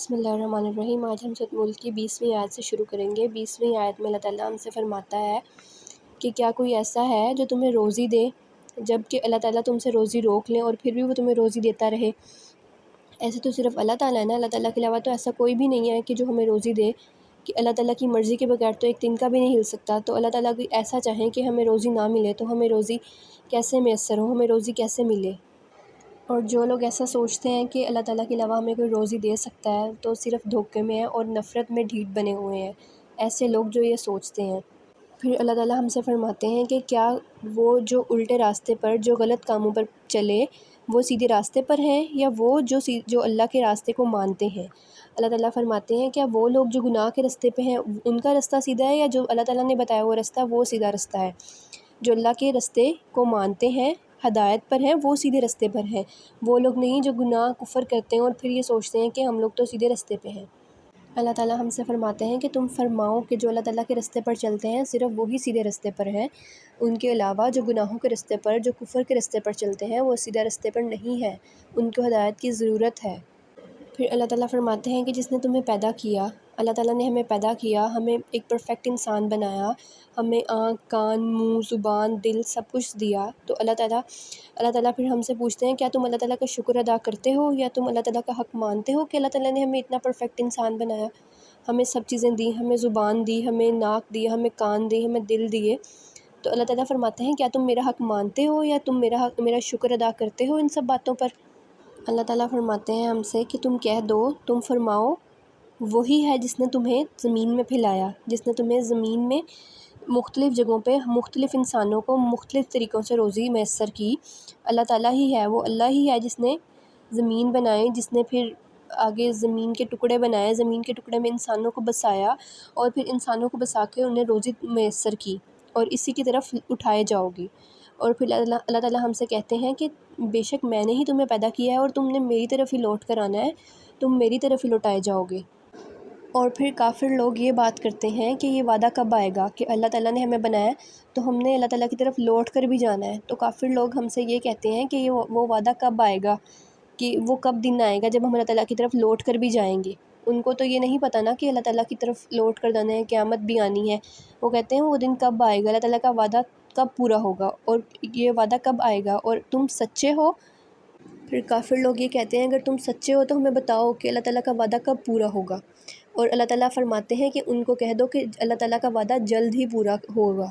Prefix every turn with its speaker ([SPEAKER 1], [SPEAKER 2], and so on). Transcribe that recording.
[SPEAKER 1] بسم اللہ الرحمن الرحیم۔ آج ہم سورۃ ملک کی 20ویں آیت سے شروع کریں گے۔ 20ویں آیت میں اللہ تعالیٰ ہم سے فرماتا ہے کہ کیا کوئی ایسا ہے جو تمہیں روزی دے جب کہ اللہ تعالیٰ تم سے روزی روک لیں اور پھر بھی وہ تمہیں روزی دیتا رہے۔ ایسے تو صرف اللہ تعالیٰ ہے نا، اللہ تعالیٰ کے علاوہ تو ایسا کوئی بھی نہیں ہے کہ جو ہمیں روزی دے، کہ اللہ تعالیٰ کی مرضی کے بغیر تو ایک دن کا بھی نہیں ہل سکتا۔ تو اللہ تعالیٰ کی ایسا چاہیں کہ ہمیں روزی نہ ملے تو ہمیں روزی کیسے میسر ہو، ہمیں روزی کیسے ملے۔ اور جو لوگ ایسا سوچتے ہیں کہ اللہ تعالیٰ کے علاوہ ہمیں کوئی روزی دے سکتا ہے تو صرف دھوکے میں ہیں اور نفرت میں ڈھیٹ بنے ہوئے ہیں، ایسے لوگ جو یہ سوچتے ہیں۔ پھر اللہ تعالیٰ ہم سے فرماتے ہیں کہ کیا وہ جو الٹے راستے پر، جو غلط کاموں پر چلے، وہ سیدھے راستے پر ہیں، یا وہ جو اللہ کے راستے کو مانتے ہیں۔ اللہ تعالیٰ فرماتے ہیں کیا وہ لوگ جو گناہ کے راستے پہ ہیں ان کا رستہ سیدھا ہے، یا جو اللہ تعالیٰ نے بتایا وہ رستہ وہ سیدھا رستہ ہے۔ جو اللہ کے راستے کو مانتے ہیں، ہدایت پر ہیں، وہ سیدھے راستے پر ہیں۔ وہ لوگ نہیں جو گناہ کفر کرتے ہیں اور پھر یہ سوچتے ہیں کہ ہم لوگ تو سیدھے راستے پہ ہیں۔ اللہ تعالیٰ ہم سے فرماتے ہیں کہ تم فرماؤ کہ جو اللہ تعالیٰ کے راستے پر چلتے ہیں صرف وہی سیدھے راستے پر ہیں، ان کے علاوہ جو گناہوں کے راستے پر، جو کفر کے راستے پر چلتے ہیں وہ سیدھے راستے پر نہیں ہے، ان کو ہدایت کی ضرورت ہے۔ پھر اللہ تعالیٰ فرماتے ہیں کہ جس نے تمہیں پیدا کیا، اللہ تعالیٰ نے ہمیں پیدا کیا، ہمیں ایک پرفیکٹ انسان بنایا، ہمیں آنکھ، کان، منہ، زبان، دل سب کچھ دیا، تو اللہ تعالیٰ پھر ہم سے پوچھتے ہیں کیا تم اللہ تعالیٰ کا شکر ادا کرتے ہو، یا تم اللہ تعالیٰ کا حق مانتے ہو کہ اللہ تعالیٰ نے ہمیں اتنا پرفیکٹ انسان بنایا، ہمیں سب چیزیں دی، ہمیں زبان دی، ہمیں ناک دی، ہمیں کان دی، ہمیں دل دیے۔ تو اللہ تعالیٰ فرماتے ہیں کیا تم میرا حق مانتے ہو، یا تم میرا شکر ادا کرتے ہو ان سب باتوں پر۔ اللہ تعالیٰ فرماتے ہیں ہم سے کہ تم کہہ دو، تم فرماؤ، وہی ہے جس نے تمہیں زمین میں پھیلایا، جس نے تمہیں زمین میں مختلف جگہوں پہ مختلف انسانوں کو مختلف طریقوں سے روزی میسر کی۔ اللہ تعالیٰ ہی ہے، وہ اللہ ہی ہے جس نے زمین بنائی، جس نے پھر آگے زمین کے ٹکڑے بنائے، زمین کے ٹکڑے میں انسانوں کو بسایا اور پھر انسانوں کو بسا کے انہیں روزی میسر کی، اور اسی کی طرف اٹھائے جاؤ گی۔ اور پھر اللہ تعالیٰ ہم سے کہتے ہیں کہ بے شک میں نے ہی تمہیں پیدا کیا ہے اور تم نے میری طرف ہی لوٹ کر آنا ہے، تم میری طرف ہی لوٹائے جاؤ گے۔ اور پھر کافر لوگ یہ بات کرتے ہیں کہ یہ وعدہ کب آئے گا، کہ اللہ تعالیٰ نے ہمیں بنایا تو ہم نے اللہ تعالیٰ کی طرف لوٹ کر بھی جانا ہے۔ تو کافر لوگ ہم سے یہ کہتے ہیں کہ وہ وعدہ کب آئے گا، کہ وہ کب دن آئے گا جب ہم اللہ تعالیٰ کی طرف لوٹ کر بھی جائیں گے۔ ان کو تو یہ نہیں پتہ نا کہ اللہ تعالیٰ کی طرف لوٹ کر جانا ہے، قیامت بھی آنی ہے۔ وہ کہتے ہیں وہ دن کب آئے گا، اللہ تعالیٰ کا وعدہ کب پورا ہوگا، اور یہ وعدہ کب آئے گا، اور تم سچے ہو۔ پھر کافر لوگ یہ کہتے ہیں اگر تم سچے ہو تو ہمیں بتاؤ کہ اللہ تعالیٰ کا وعدہ کب پورا ہوگا۔ اور اللہ تعالیٰ فرماتے ہیں کہ ان کو کہہ دو کہ اللہ تعالیٰ کا وعدہ جلد ہی پورا ہوگا۔